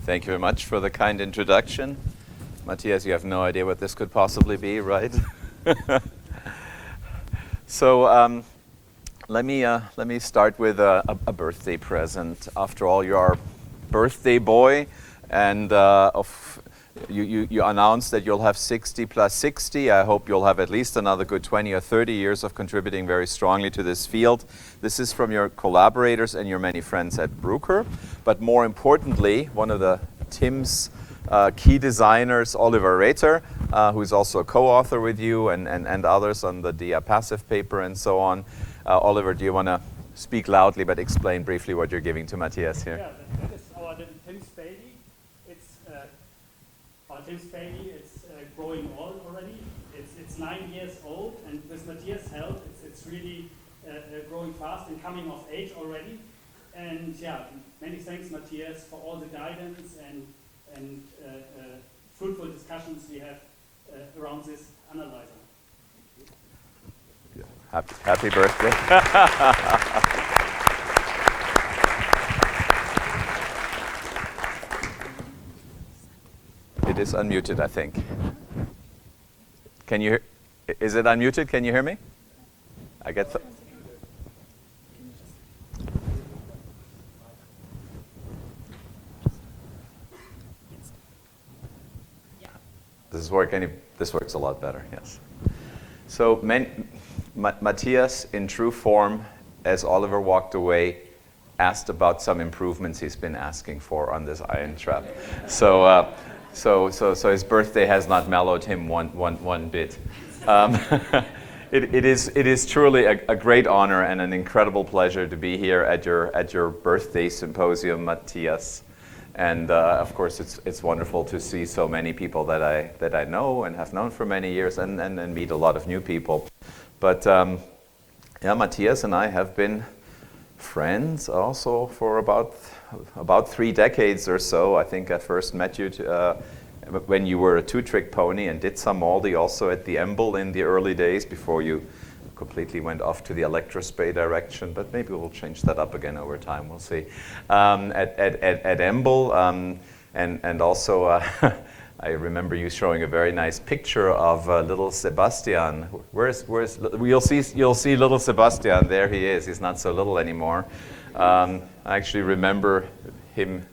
Thank you very much for the kind introduction. Matthias, you have no idea what this could possibly be, right? So let me start with a birthday present. After all, you're our birthday boy, and you announced that you'll have 60 plus 60. I hope you'll have at least another good 20 or 30 years of contributing very strongly to this field. This is from your collaborators and your many friends at Bruker. But more importantly, one of the Tim's key designers, Oliver Rater, who's also a co-author with you and others on the passive paper and so on. Oliver, do you want to speak loudly but explain briefly what you're giving to Matthias here? Yeah, that is our little Tim's baby. It's our Tim's baby. It's growing old already. It's 9 years old, and with Matthias' help, it's really growing fast and coming of age already. And yeah, many thanks, Matthias, for all the guidance and fruitful discussions we have around this analyzer. Happy birthday. It is unmuted, I think. Can you hear? Is it unmuted? Can you hear me? I get the. This works a lot better, yes. So Matthias, in true form, as Oliver walked away, asked about some improvements he's been asking for on this ion trap. So his birthday has not mellowed him one bit. It is truly a great honor and an incredible pleasure to be here at your birthday symposium, Matthias. And of course, it's wonderful to see so many people that I know and have known for many years, and meet a lot of new people. But yeah, Matthias and I have been friends also for about 3 decades or so. I think I first met you when you were a 2-trick pony and did some MALDI also at the EMBL in the early days before you completely went off to the electrospray direction, but maybe we'll change that up again over time. We'll see. At EMBL, and also I remember you showing a very nice picture of little Sebastian. You'll see little Sebastian. There he is. He's not so little anymore. I actually remember him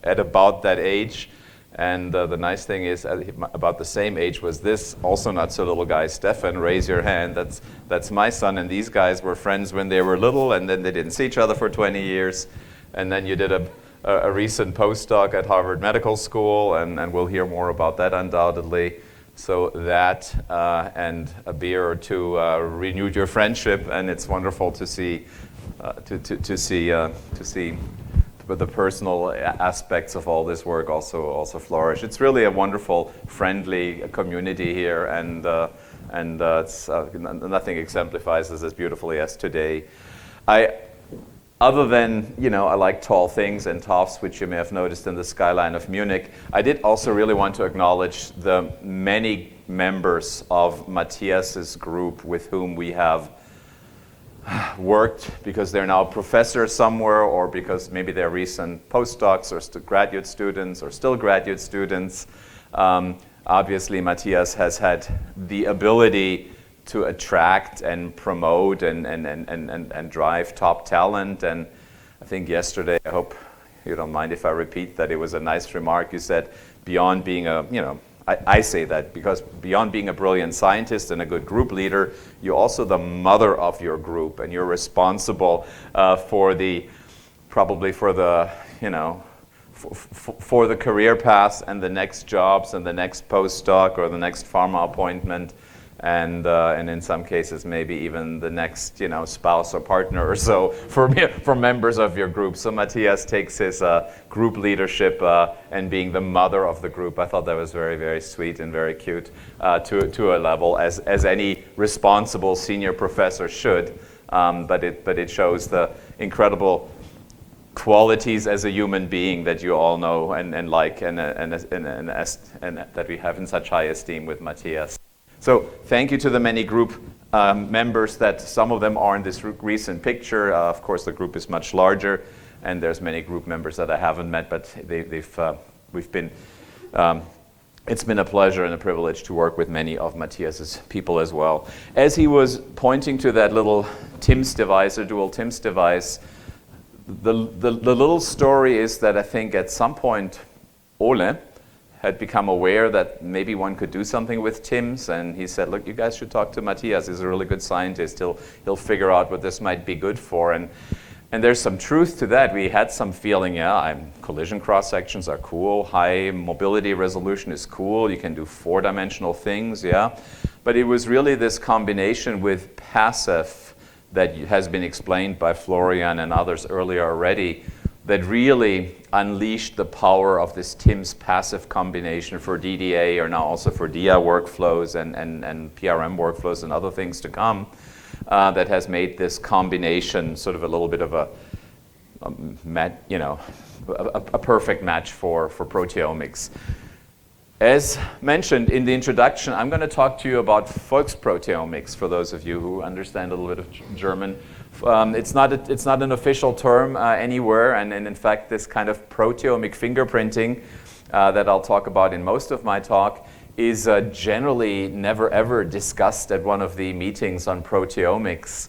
at about that age. And the nice thing is, about the same age was this also not so little guy, Stefan. Raise your hand. That's my son. And these guys were friends when they were little, and then they didn't see each other for 20 years. And then you did a recent postdoc at Harvard Medical School, and we'll hear more about that undoubtedly. So that and a beer or two renewed your friendship, and it's wonderful to see the personal aspects of all this work also flourish. It's really a wonderful, friendly community here, and it's, nothing exemplifies this as beautifully as today. Other than, I like tall things and toffs, which you may have noticed in the skyline of Munich, I did also really want to acknowledge the many members of Matthias's group with whom we have worked because they're now professors somewhere, or because maybe they're recent postdocs or graduate students or still graduate students. Obviously, Matthias has had the ability to attract and promote and drive top talent. And I think yesterday, I hope you don't mind if I repeat that, it was a nice remark. You said, beyond being I say that because beyond being a brilliant scientist and a good group leader, you're also the mother of your group, and you're responsible for the career paths and the next jobs and the next postdoc or the next pharma appointment, and in some cases maybe even the next spouse or partner or so for members of your group. So Matthias takes his group leadership and being the mother of the group. I thought that was very, very sweet and very cute to a level as any responsible senior professor should. But it shows the incredible qualities as a human being that you all know and like and that we have in such high esteem with Matthias. So thank you to the many group members that some of them are in this recent picture. Of course, the group is much larger. and there's many group members that I haven't met, but it's been a pleasure and a privilege to work with many of Matthias's people as well. As he was pointing to that little TIMS device, or dual TIMS device, the little story is that I think at some point Ole had become aware that maybe one could do something with TIMS, and he said, look, you guys should talk to Matthias. He's a really good scientist. He'll figure out what this might be good for. And there's some truth to that. We had some feeling, collision cross-sections are cool. High mobility resolution is cool. You can do four-dimensional things, But it was really this combination with passive that has been explained by Florian and others earlier already that really unleashed the power of this TIMS passive combination for DDA, or now also for DIA workflows and PRM workflows and other things to come. That has made this combination sort of a little bit of a perfect match for proteomics. As mentioned in the introduction, I'm going to talk to you about Volksproteomics, for those of you who understand a little bit of German. It's not an official term anywhere, and in fact, this kind of proteomic fingerprinting that I'll talk about in most of my talk is generally never ever discussed at one of the meetings on proteomics.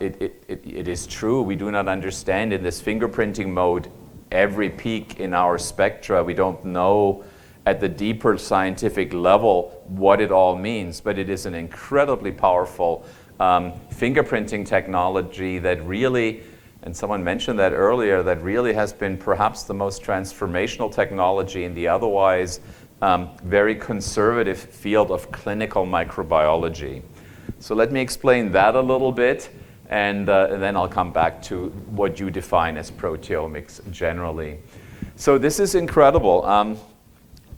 It is true, we do not understand in this fingerprinting mode every peak in our spectra. We don't know at the deeper scientific level what it all means, but it is an incredibly powerful fingerprinting technology that really, and someone mentioned that earlier, that really has been perhaps the most transformational technology in the otherwise very conservative field of clinical microbiology. So let me explain that a little bit, and then I'll come back to what you define as proteomics generally. So this is incredible.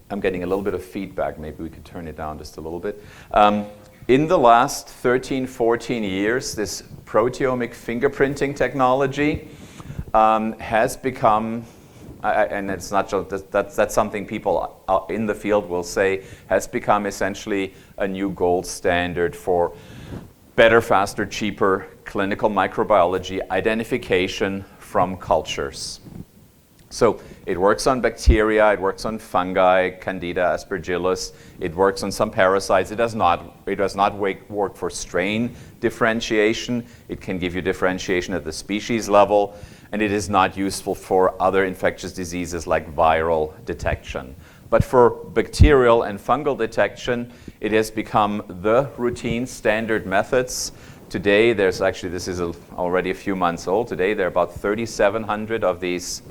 I'm getting a little bit of feedback. Maybe we could turn it down just a little bit. In the last 13, 14 years, this proteomic fingerprinting technology has become, and it's not just, that's something people in the field will say, has become essentially a new gold standard for better, faster, cheaper clinical microbiology identification from cultures. So it works on bacteria, it works on fungi, Candida, Aspergillus, it works on some parasites. It does not work for strain differentiation. It can give you differentiation at the species level, and it is not useful for other infectious diseases like viral detection. But for bacterial and fungal detection, it has become the routine standard methods. Today, this is already a few months old. Today, there are about 3,700 of these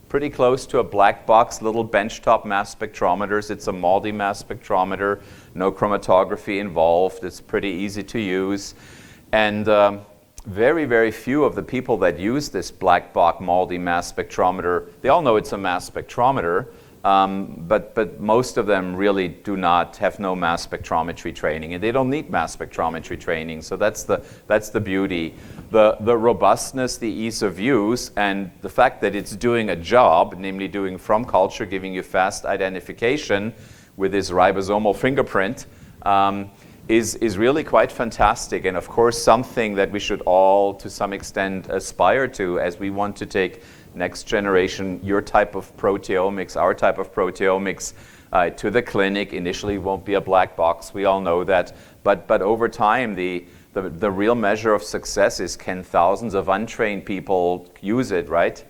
pretty close to a black box little benchtop mass spectrometers. It's a MALDI mass spectrometer, no chromatography involved. It's pretty easy to use. And very, very few of the people that use this black box MALDI mass spectrometer, they all know it's a mass spectrometer, but most of them really have no mass spectrometry training, and they don't need mass spectrometry training. So that's the beauty. The robustness, the ease of use, and the fact that it's doing a job, namely doing from culture, giving you fast identification with this ribosomal fingerprint, is really quite fantastic, and of course something that we should all to some extent aspire to as we want to take next generation, your type of proteomics, our type of proteomics to the clinic. Initially won't be a black box, we all know that, but over time the real measure of success is, can thousands of untrained people use it, right?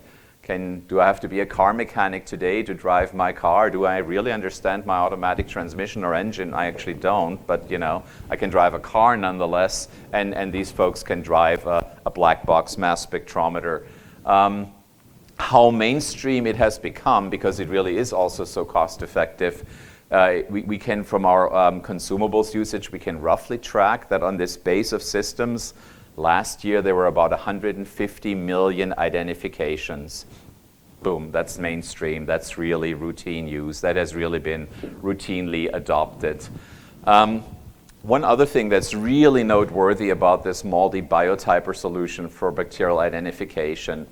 Do I have to be a car mechanic today to drive my car? Do I really understand my automatic transmission or engine? I actually don't, but I can drive a car nonetheless, and these folks can drive a black box mass spectrometer. How mainstream it has become, because it really is also so cost effective, we can, from our consumables usage, we can roughly track that on this base of systems. Last year, there were about 150 million identifications. Boom, that's mainstream. That's really routine use. That has really been routinely adopted. One other thing that's really noteworthy about this MALDI biotyper solution for bacterial identification,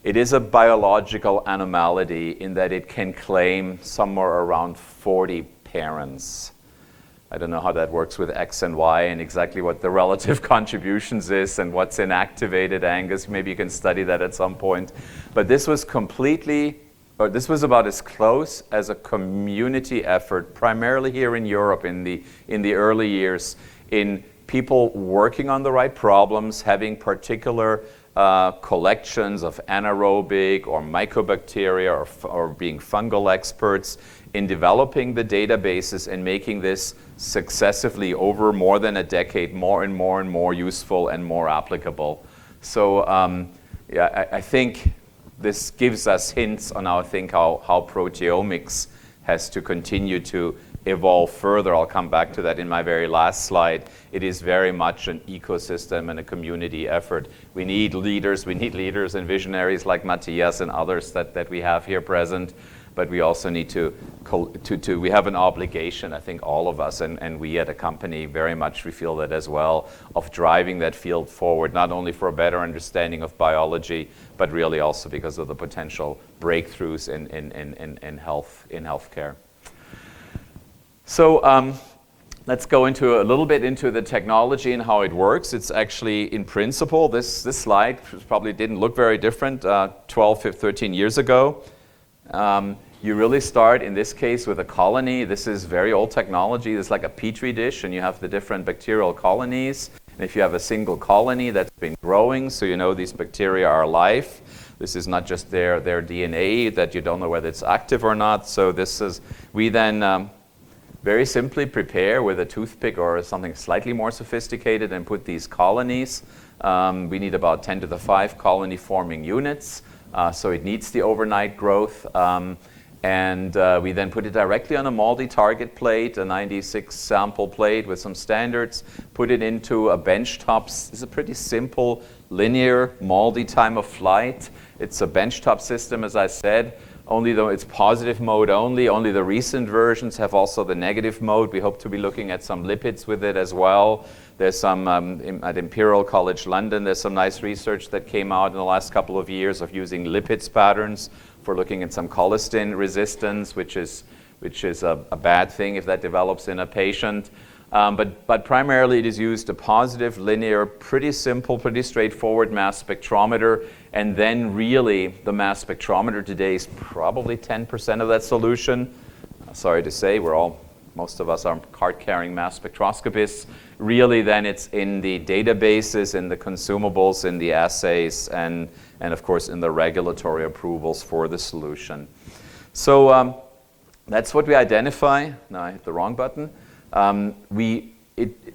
it is a biological anomaly in that it can claim somewhere around 40 parents. I don't know how that works with X and Y and exactly what the relative contributions is and what's inactivated, Angus. Maybe you can study that at some point. But this was this was about as close as a community effort, primarily here in Europe in the early years, in people working on the right problems, having particular collections of anaerobic or mycobacteria or being fungal experts in developing the databases and making this successively over more than a decade more and more and more useful and more applicable. So I think this gives us hints on how proteomics has to continue to evolve further. I'll come back to that in my very last slide. It is very much an ecosystem and a community effort. We need leaders and visionaries like Matthias and others that we have here present, but we also need we have an obligation, I think all of us, and we at a company very much, we feel that as well, of driving that field forward, not only for a better understanding of biology, but really also because of the potential breakthroughs in healthcare. So let's go into a little bit into the technology and how it works. It's actually, in principle, this slide probably didn't look very different 12, 13 years ago. You really start, in this case, with a colony. This is very old technology. It's like a petri dish, and you have the different bacterial colonies. And if you have a single colony that's been growing, so you know these bacteria are alive. This is not just their DNA that you don't know whether it's active or not. So we then very simply prepare with a toothpick or something slightly more sophisticated and put these colonies. We need about 10 to the 5 colony forming units. So it needs the overnight growth. And we then put it directly on a multi-target plate, a 96 sample plate with some standards, put it into a benchtop. It's a pretty simple linear multi-time of flight. It's a benchtop system, as I said, only though it's positive mode only. Only the recent versions have also the negative mode. We hope to be looking at some lipids with it as well. There's some, at Imperial College London, there's some nice research that came out in the last couple of years of using lipids patterns for looking at some colistin resistance, which is a bad thing if that develops in a patient. But primarily it is used a positive, linear, pretty simple, pretty straightforward mass spectrometer. And then really the mass spectrometer today is probably 10% of that solution. Sorry to say, most of us are card-carrying mass spectroscopists. Really then it's in the databases, in the consumables, in the assays, and of course in the regulatory approvals for the solution. So that's what we identify. No, I hit the wrong button.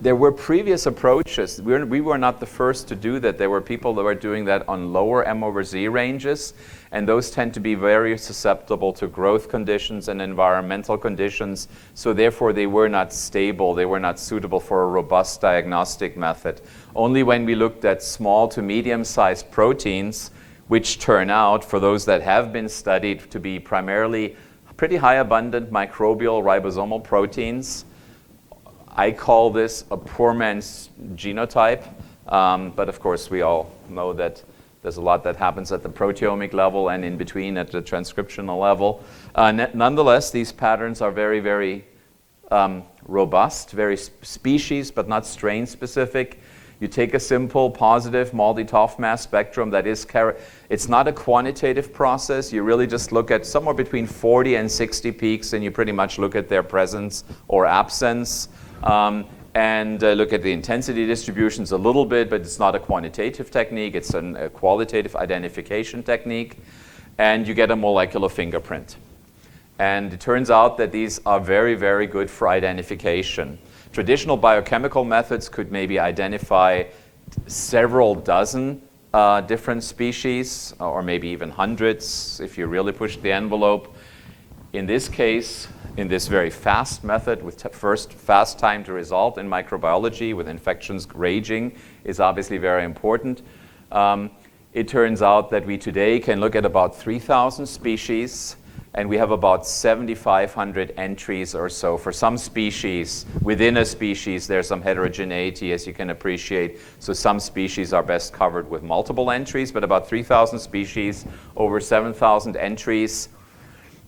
There were previous approaches. We were not the first to do that. There were people that were doing that on lower M/Z ranges, and those tend to be very susceptible to growth conditions and environmental conditions, so therefore they were not stable, they were not suitable for a robust diagnostic method. Only when we looked at small to medium-sized proteins, which turn out, for those that have been studied, to be primarily pretty high abundant microbial ribosomal proteins. I call this a poor man's genotype, but of course we all know that there's a lot that happens at the proteomic level and in between at the transcriptional level. Nonetheless, these patterns are very, very robust, very species but not strain specific. You take a simple positive multi-TOF mass spectrum that is, it's not a quantitative process. You really just look at somewhere between 40 and 60 peaks and you pretty much look at their presence or absence. And look at the intensity distributions a little bit, but it's not a quantitative technique. It's a qualitative identification technique. And you get a molecular fingerprint. And it turns out that these are very, very good for identification. Traditional biochemical methods could maybe identify several dozen different species, or maybe even hundreds if you really push the envelope. In this case, in this very fast method, with first fast time to result in microbiology, with infections raging, is obviously very important. It turns out that we today can look at about 3,000 species, and we have about 7,500 entries or so. For some species, within a species, there's some heterogeneity, as you can appreciate. So some species are best covered with multiple entries, but about 3,000 species, over 7,000 entries.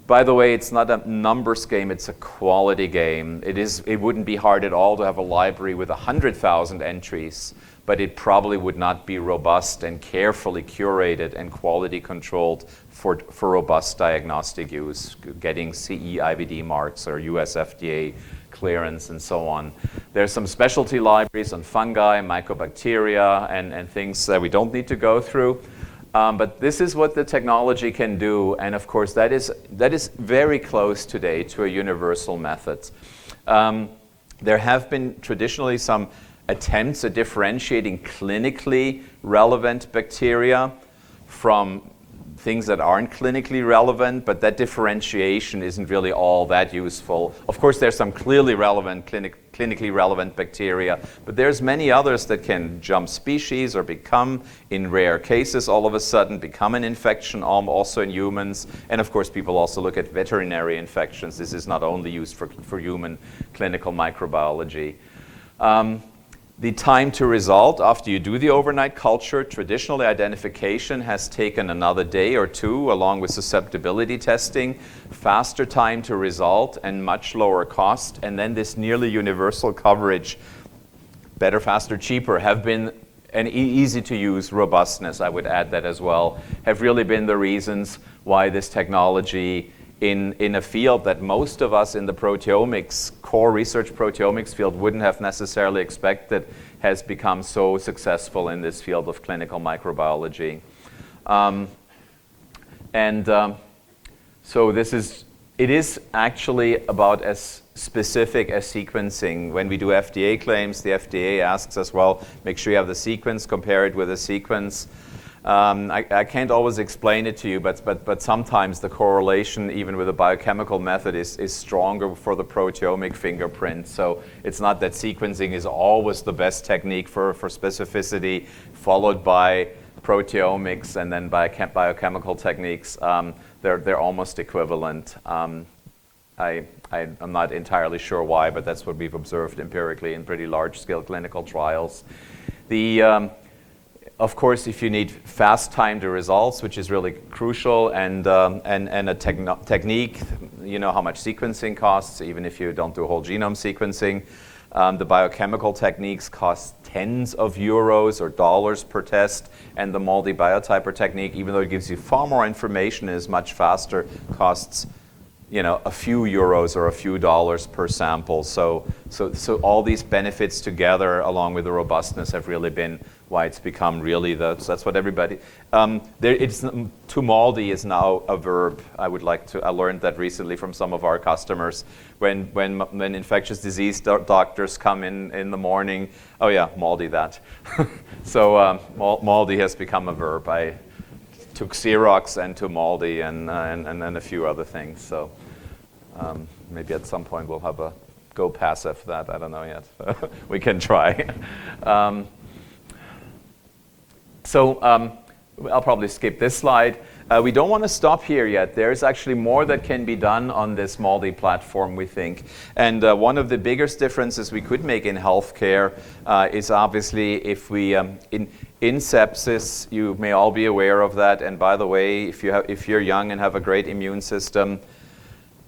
By the way, it's not a numbers game, it's a quality game. It wouldn't be hard at all to have a library with 100,000 entries, but it probably would not be robust and carefully curated and quality controlled for robust diagnostic use, getting CE IVD marks or US FDA clearance and so on. There's some specialty libraries on fungi, mycobacteria, and things that we don't need to go through. But this is what the technology can do, and of course that is very close today to a universal method. There have been traditionally some attempts at differentiating clinically relevant bacteria from things that aren't clinically relevant, but that differentiation isn't really all that useful. Of course, there's some clearly relevant, clinically relevant bacteria, but there's many others that can jump species or become, in rare cases, all of a sudden become an infection, also in humans. And of course, people also look at veterinary infections. This is not only used for human clinical microbiology. The time to result after you do the overnight culture, traditionally identification has taken another day or two along with susceptibility testing, faster time to result and much lower cost, and then this nearly universal coverage, better, faster, cheaper, have been an easy to use robustness, I would add that as well, have really been the reasons why this technology in a field that most of us in the proteomics, core research proteomics field wouldn't have necessarily expected, has become so successful in this field of clinical microbiology. So it is actually about as specific as sequencing. When we do FDA claims, the FDA asks us, well, make sure you have the sequence, compare it with a sequence. I can't always explain it to you, but sometimes the correlation, even with a biochemical method, is stronger for the proteomic fingerprint. So it's not that sequencing is always the best technique for specificity, followed by proteomics and then biochemical techniques. They're almost equivalent. I'm not entirely sure why, but that's what we've observed empirically in pretty large-scale clinical trials. Of course, if you need fast time to results, which is really crucial, and a technique, you know how much sequencing costs, even if you don't do whole genome sequencing. The biochemical techniques cost tens of euros or dollars per test, and the MALDI biotyper technique, even though it gives you far more information and is much faster, costs a few euros or a few dollars per sample. So all these benefits together, along with the robustness, have really been why it's become really that's what everybody. To MALDI is now a verb. I learned that recently from some of our customers. When infectious disease doctors come in the morning, oh yeah, MALDI that. So MALDI has become a verb. I took Xerox and to MALDI and a few other things. So maybe at some point we'll have a go passive that. I don't know yet. We can try. So I'll probably skip this slide. We don't want to stop here yet. There's actually more that can be done on this MALDI platform, we think. And one of the biggest differences we could make in healthcare is obviously if we, in sepsis, you may all be aware of that. And by the way, if you're young and have a great immune system,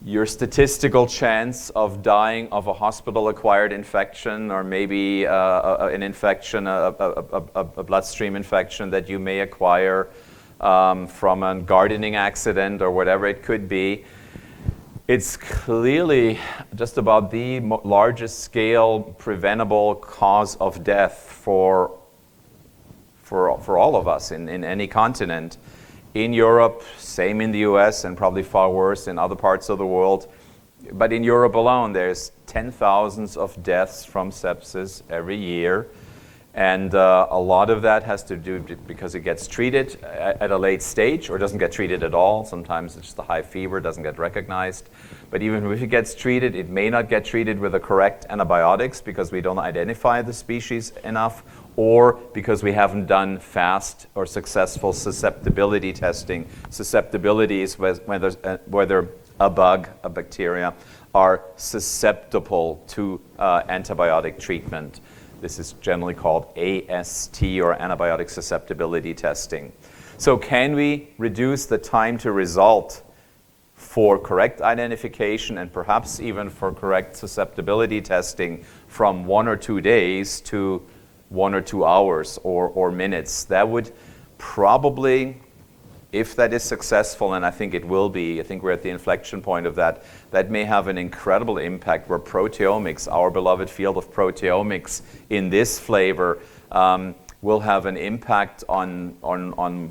your statistical chance of dying of a hospital-acquired infection or maybe an infection, a bloodstream infection that you may acquire from a gardening accident or whatever it could be, it's clearly just about the largest scale preventable cause of death for all of us in any continent. In Europe, same in the US, and probably far worse in other parts of the world. But in Europe alone, there's 10,000s of deaths from sepsis every year. And a lot of that has to do because it gets treated at a late stage or doesn't get treated at all. Sometimes it's just a high fever, doesn't get recognized. But even if it gets treated, it may not get treated with the correct antibiotics because we don't identify the species enough, or because we haven't done fast or successful susceptibility testing. Susceptibility is whether a bug, a bacteria, are susceptible to antibiotic treatment. This is generally called AST, or antibiotic susceptibility testing. So can we reduce the time to result for correct identification and perhaps even for correct susceptibility testing from 1 or 2 days to 1 or 2 hours or minutes. That would probably, if that is successful, and I think it will be, I think we're at the inflection point of that, that may have an incredible impact where proteomics, our beloved field of proteomics in this flavor, will have an impact on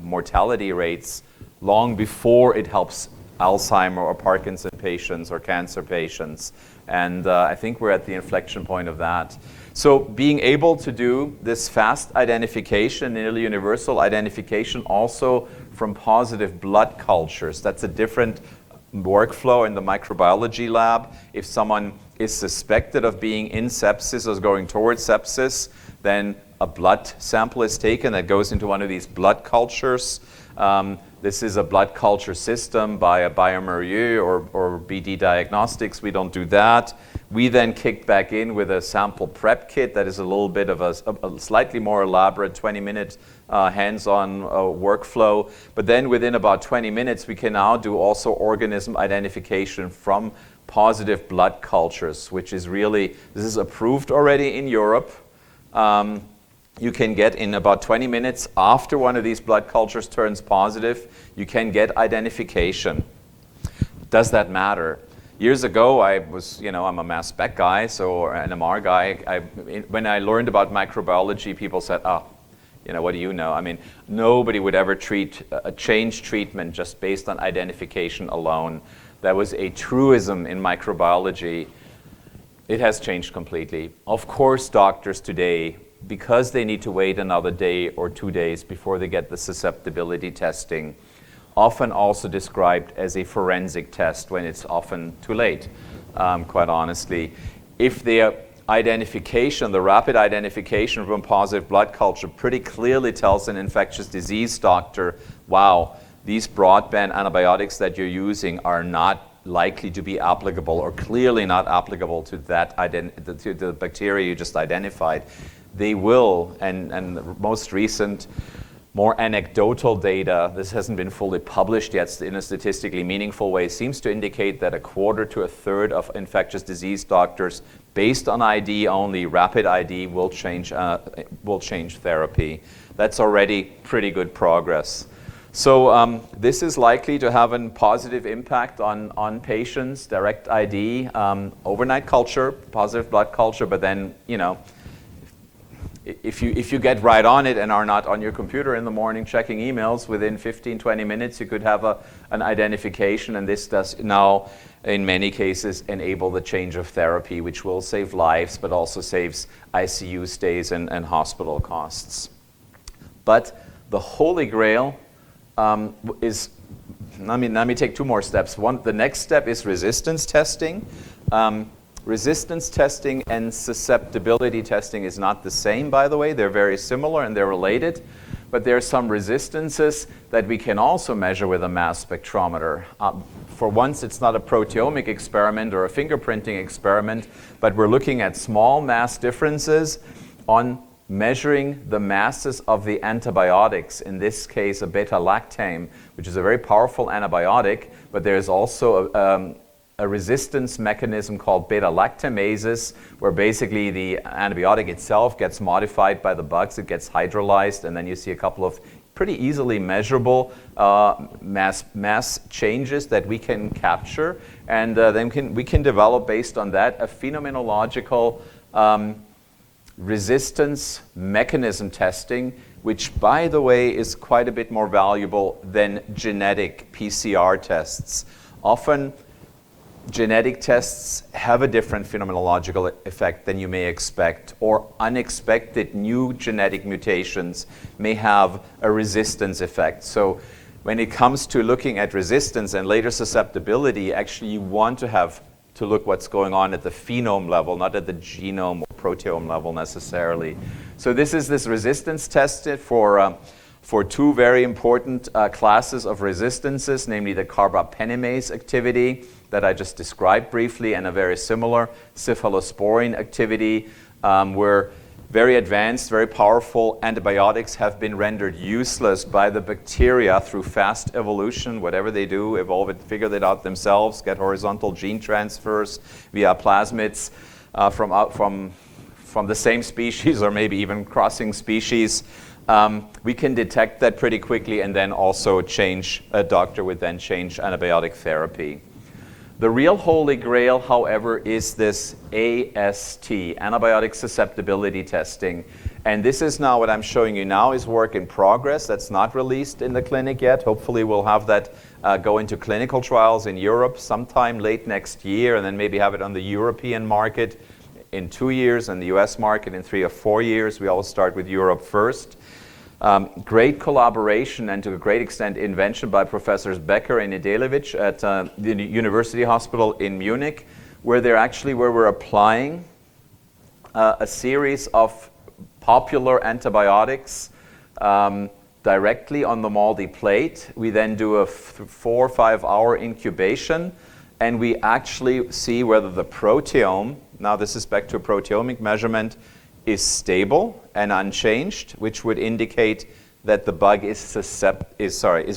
mortality rates long before it helps Alzheimer or Parkinson patients or cancer patients. And I think we're at the inflection point of that. So being able to do this fast identification, nearly universal identification, also from positive blood cultures, that's a different workflow in the microbiology lab. If someone is suspected of being in sepsis or going towards sepsis, then a blood sample is taken that goes into one of these blood cultures. This is a blood culture system by a Biomolecular or BD Diagnostics. We don't do that. We then kick back in with a sample prep kit that is a little bit of a slightly more elaborate 20-minute hands-on workflow. But then within about 20 minutes, we can now do also organism identification from positive blood cultures, which is really, this is approved already in Europe. You can get in about 20 minutes after one of these blood cultures turns positive, you can get identification. Does that matter? Years ago, I'm a mass spec guy, or an NMR guy. When I learned about microbiology, people said, what do you know? I mean, nobody would ever change treatment just based on identification alone. That was a truism in microbiology. It has changed completely. Of course, doctors today, because they need to wait another day or 2 days before they get the susceptibility testing, often also described as a forensic test when it's often too late, quite honestly. If the identification, the rapid identification from positive blood culture pretty clearly tells an infectious disease doctor, wow, these broadband antibiotics that you're using are not likely to be applicable or clearly not applicable to to the bacteria you just identified, they will, and the most recent, more anecdotal data, this hasn't been fully published yet in a statistically meaningful way, seems to indicate that 1/4 to 1/3 of infectious disease doctors, based on ID only, rapid ID, will change therapy. That's already pretty good progress. So this is likely to have a positive impact on patients, direct ID, overnight culture, positive blood culture, but then, if you get right on it and are not on your computer in the morning checking emails, within 15-20 minutes you could have an identification, and this does now in many cases enable the change of therapy, which will save lives but also saves ICU stays and hospital costs. But the holy grail is, let me take 2 more steps. The next step is resistance testing. Resistance testing and susceptibility testing is not the same, by the way. They're very similar and they're related, but there are some resistances that we can also measure with a mass spectrometer. For once, it's not a proteomic experiment or a fingerprinting experiment, but we're looking at small mass differences on measuring the masses of the antibiotics, in this case a beta-lactam, which is a very powerful antibiotic, but there's also a resistance mechanism called beta-lactamases, where basically the antibiotic itself gets modified by the bugs, it gets hydrolyzed, and then you see a couple of pretty easily measurable mass changes that we can capture, and then we can develop based on that a phenomenological resistance mechanism testing, which, by the way, is quite a bit more valuable than genetic PCR tests. Often, genetic tests have a different phenomenological effect than you may expect, or unexpected new genetic mutations may have a resistance effect. So when it comes to looking at resistance and later susceptibility, actually you want to look what's going on at the phenome level, not at the genome or proteome level necessarily. So this resistance tested for 2 very important classes of resistances, namely the carbapenemase activity that I just described briefly, and a very similar cephalosporin activity, where very advanced, very powerful antibiotics have been rendered useless by the bacteria through fast evolution. Whatever they do, evolve it, figure it out themselves, get horizontal gene transfers via plasmids from the same species or maybe even crossing species. We can detect that pretty quickly, and then also a doctor would then change antibiotic therapy. The real holy grail, however, is this AST, antibiotic susceptibility testing. And this is now, what I'm showing you now is work in progress. That's not released in the clinic yet. Hopefully we'll have that go into clinical trials in Europe sometime late next year, and then maybe have it on the European market in 2 years, and the US market in 3 or 4 years. We always start with Europe first. Great collaboration, and to a great extent invention by Professors Becker and Nedeljković at the University Hospital in Munich, where we're applying a series of popular antibiotics directly on the MALDI plate. We then do a 4 or 5 hour incubation, and we actually see whether the proteome, now this is back to a proteomic measurement, is stable and unchanged, which would indicate that the bug is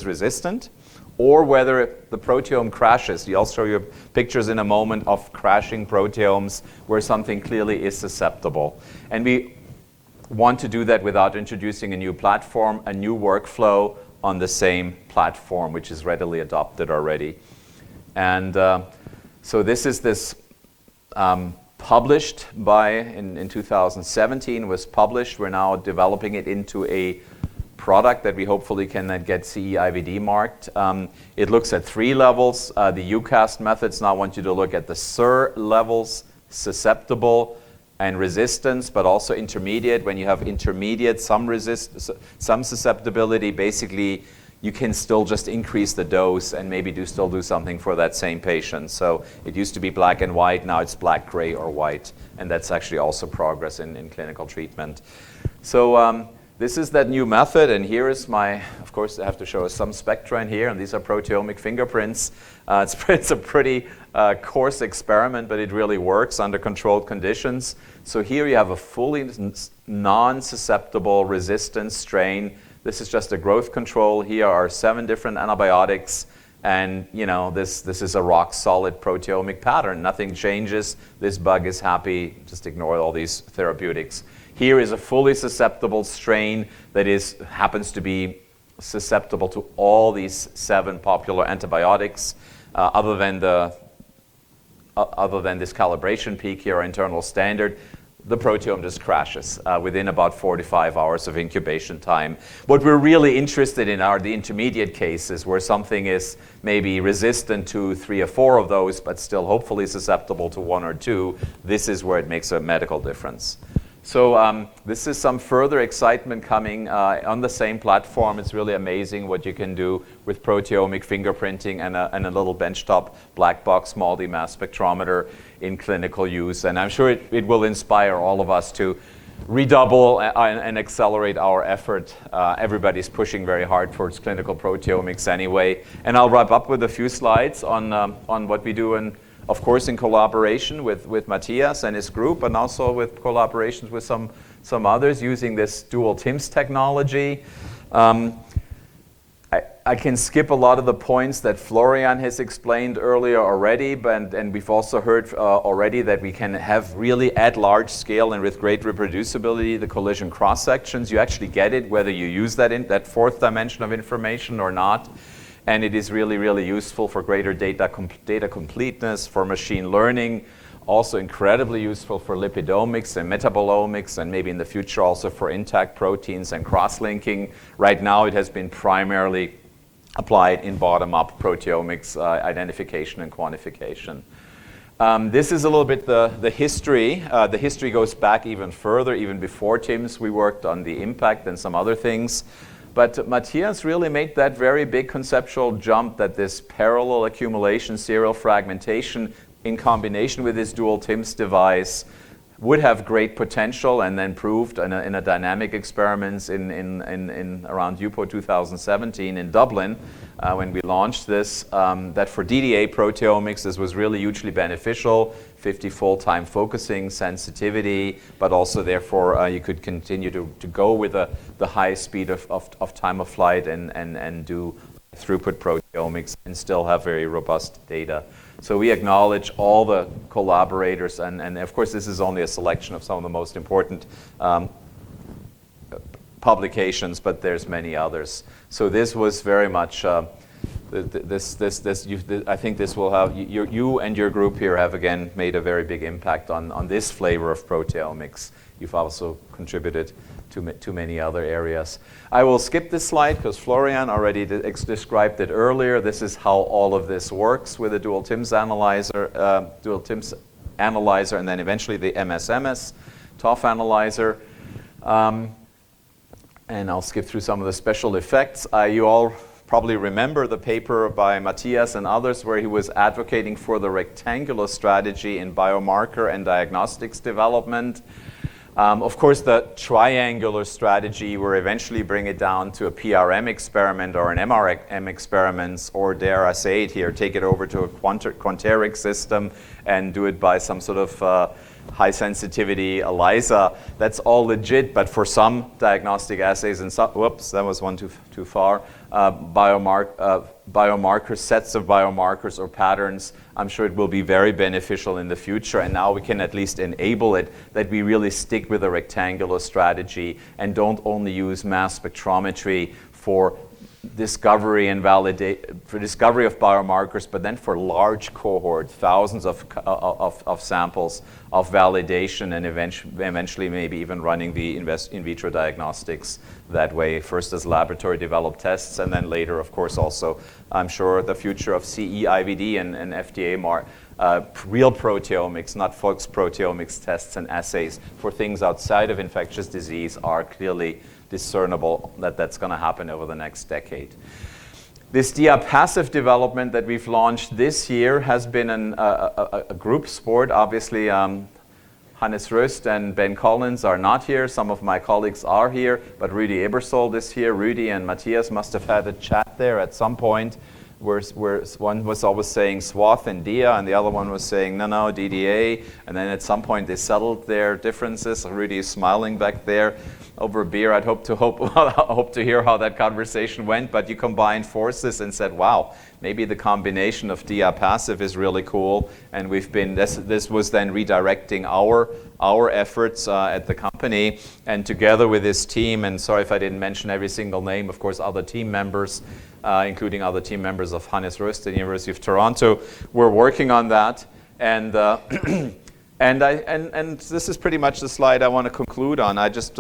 resistant, or whether the proteome crashes. I'll show you pictures in a moment of crashing proteomes where something clearly is susceptible. And we want to do that without introducing a new platform, a new workflow on the same platform, which is readily adopted already. And so this is published in 2017, was published. We're now developing it into a product that we hopefully can then get CE-IVD marked. It looks at 3 levels. The UCAST methods now want you to look at the SIR levels, susceptible and resistance, but also intermediate. When you have intermediate, some susceptibility, basically you can still just increase the dose and maybe still do something for that same patient. So it used to be black and white, now it's black, gray, or white, and that's actually also progress in clinical treatment. So this is that new method, and here is of course I have to show us some spectra in here, and these are proteomic fingerprints. It's a pretty coarse experiment, but it really works under controlled conditions. So here you have a fully non-susceptible resistant strain. This is just a growth control. Here are 7 different antibiotics, and this is a rock solid proteomic pattern. Nothing changes. This bug is happy. Just ignore all these therapeutics. Here is a fully susceptible strain that happens to be susceptible to all these 7 popular antibiotics, other than this calibration peak here, our internal standard. The proteome just crashes within about 45 hours of incubation time. What we're really interested in are the intermediate cases where something is maybe resistant to 3 or 4 of those, but still hopefully susceptible to 1 or 2. This is where it makes a medical difference. So this is some further excitement coming on the same platform. It's really amazing what you can do with proteomic fingerprinting and a little benchtop black box MALDI mass spectrometer in clinical use. And I'm sure it will inspire all of us to redouble and accelerate our effort. Everybody's pushing very hard towards clinical proteomics anyway. And I'll wrap up with a few slides on what we do, of course, in collaboration with Matthias and his group, and also with collaborations with some others using this dual TIMS technology. I can skip a lot of the points that Florian has explained earlier already, and we've also heard already that we can have really at large scale and with great reproducibility the collision cross sections. You actually get it whether you use that 4th dimension of information or not. And it is really, really useful for greater data completeness, for machine learning, also incredibly useful for lipidomics and metabolomics, and maybe in the future also for intact proteins and cross-linking. Right now it has been primarily applied in bottom-up proteomics identification and quantification. This is a little bit the history. The history goes back even further. Even before TIMS, we worked on the impact and some other things. But Matthias really made that very big conceptual jump that this parallel accumulation serial fragmentation in combination with this dual TIMS device would have great potential, and then proved in a dynamic experiments in around UPO 2017 in Dublin, when we launched this, that for DDA proteomics this was really hugely beneficial, 50-fold time focusing, sensitivity, but also therefore you could continue to go with the high speed of time of flight and do throughput proteomics and still have very robust data. So we acknowledge all the collaborators, and of course this is only a selection of some of the most important publications, but there's many others. So this was very much, I think this will have, you and your group here have again made a very big impact on this flavor of proteomics. You've also contributed to many other areas. I will skip this slide because Florian already described it earlier. This is how all of this works with a dual TIMS analyzer, and then eventually the MS-MS TOF analyzer. And I'll skip through some of the special effects. You all probably remember the paper by Matthias and others where he was advocating for the rectangular strategy in biomarker and diagnostics development. Of course, the triangular strategy will eventually bring it down to a PRM experiment or an MRM experiment, or dare I say it here, take it over to a quanteric system and do it by some sort of high sensitivity ELISA. That's all legit, but for some diagnostic assays and some, whoops, that was one too far, biomarkers, sets of biomarkers or patterns, I'm sure it will be very beneficial in the future, and now we can at least enable it that we really stick with a rectangular strategy and don't only use mass spectrometry for discovery and for discovery of biomarkers, but then for large cohort, thousands of samples of validation, and eventually maybe even running the in vitro diagnostics that way, first as laboratory developed tests, and then later, of course, also, I'm sure the future of CE-IVD and FDA real proteomics, not folks proteomics tests and assays for things outside of infectious disease are clearly discernible that that's going to happen over the next decade. This dia-passive development that we've launched this year has been a group sport. Obviously, Hannes Röst and Ben Collins are not here. Some of my colleagues are here, but Rudy Ebersol is here. Rudy and Matthias must have had a chat there at some point where one was always saying swath and dia, and the other one was saying no, DDA, and then at some point they settled their differences. Rudy is smiling back there over a beer. I'd hope to hear how that conversation went, but you combined forces and said, wow, maybe the combination of dia-passive is really cool, and we've been, this was then redirecting our efforts at the company, and together with this team, and sorry if I didn't mention every single name, of course other team members, including other team members of Hannes Röst at the University of Toronto, we're working on that, and and this is pretty much the slide I want to conclude on. I just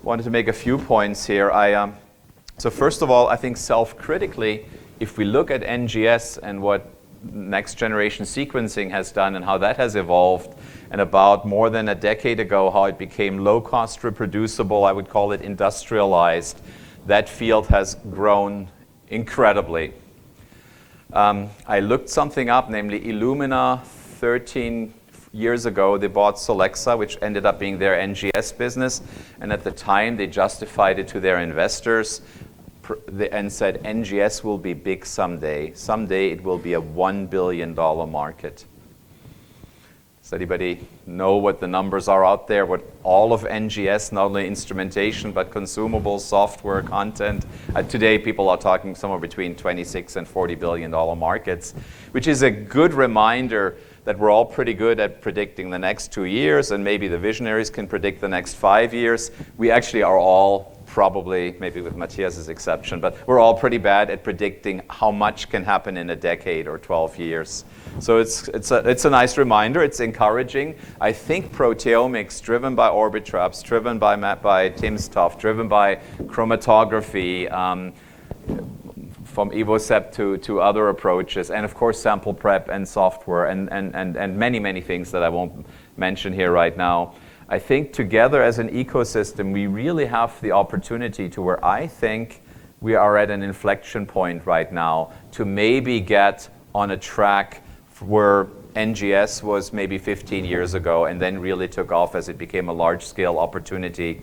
wanted to make a few points here. So first of all, I think self-critically, if we look at NGS and what next generation sequencing has done and how that has evolved, and about more than a decade ago, how it became low-cost reproducible, I would call it industrialized, that field has grown incredibly. I looked something up, namely Illumina, 13 years ago, they bought Solexa, which ended up being their NGS business, and at the time they justified it to their investors and said NGS will be big someday. Someday it will be a $1 billion market. Does anybody know what the numbers are out there? What all of NGS, not only instrumentation, but consumables, software, content. Today people are talking somewhere between 26 and $40 billion markets, which is a good reminder that we're all pretty good at predicting the next 2 years, and maybe the visionaries can predict the next 5 years. We actually are all probably, maybe with Matthias's exception, but we're all pretty bad at predicting how much can happen in a decade or 12 years. So it's a nice reminder. It's encouraging. I think proteomics, driven by Orbitraps, driven by timsTOF, driven by chromatography, from Evosep to other approaches, and of course sample prep and software and many things that I won't mention here right now. I think together as an ecosystem, we really have the opportunity to where I think we are at an inflection point right now to maybe get on a track where NGS was maybe 15 years ago and then really took off as it became a large-scale opportunity.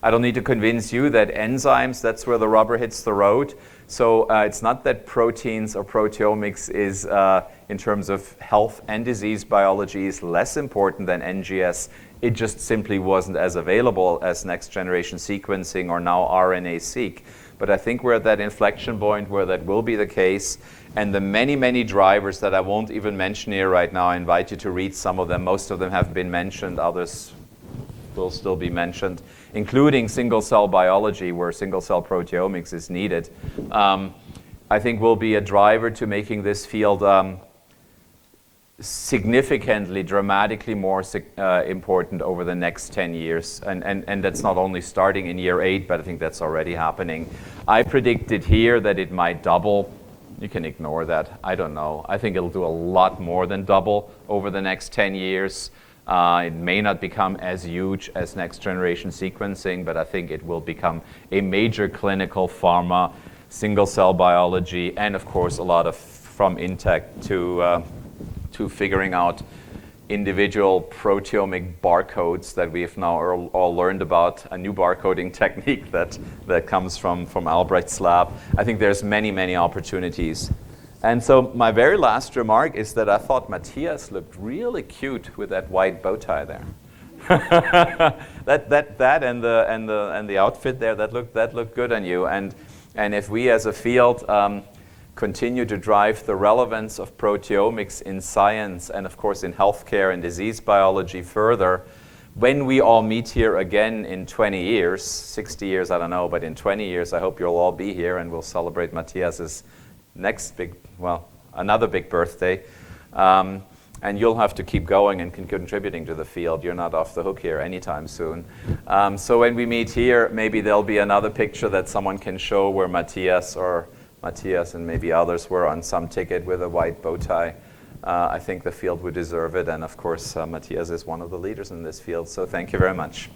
I don't need to convince you that enzymes, that's where the rubber hits the road. So it's not that proteins or proteomics is, in terms of health and disease biology, is less important than NGS. It just simply wasn't as available as next-generation sequencing or now RNA-seq. But I think we're at that inflection point where that will be the case. And the many, many drivers that I won't even mention here right now, I invite you to read some of them. Most of them have been mentioned. Others will still be mentioned, including single-cell biology, where single-cell proteomics is needed. I think will be a driver to making this field significantly, dramatically more important over the next 10 years. And that's not only starting in year 8, but I think that's already happening. I predicted here that it might double. You can ignore that. I don't know. I think it'll do a lot more than double over the next 10 years. It may not become as huge as next-generation sequencing, but I think it will become a major clinical pharma, single-cell biology, and of course a lot of from intact to figuring out individual proteomic barcodes that we've now all learned about, a new barcoding technique that comes from Albrecht's lab. I think there's many, many opportunities. And so my very last remark is that I thought Matthias looked really cute with that white bow tie there. that and the outfit there, that looked good on you. And if we as a field continue to drive the relevance of proteomics in science and of course in healthcare and disease biology further, when we all meet here again in 20 years, 60 years, I don't know, but in 20 years, I hope you'll all be here and we'll celebrate Matthias's another big birthday. And you'll have to keep going and contributing to the field. You're not off the hook here anytime soon. So when we meet here, maybe there'll be another picture that someone can show where Matthias and maybe others were on some ticket with a white bow tie. I think the field would deserve it. And of course, Matthias is one of the leaders in this field. So thank you very much.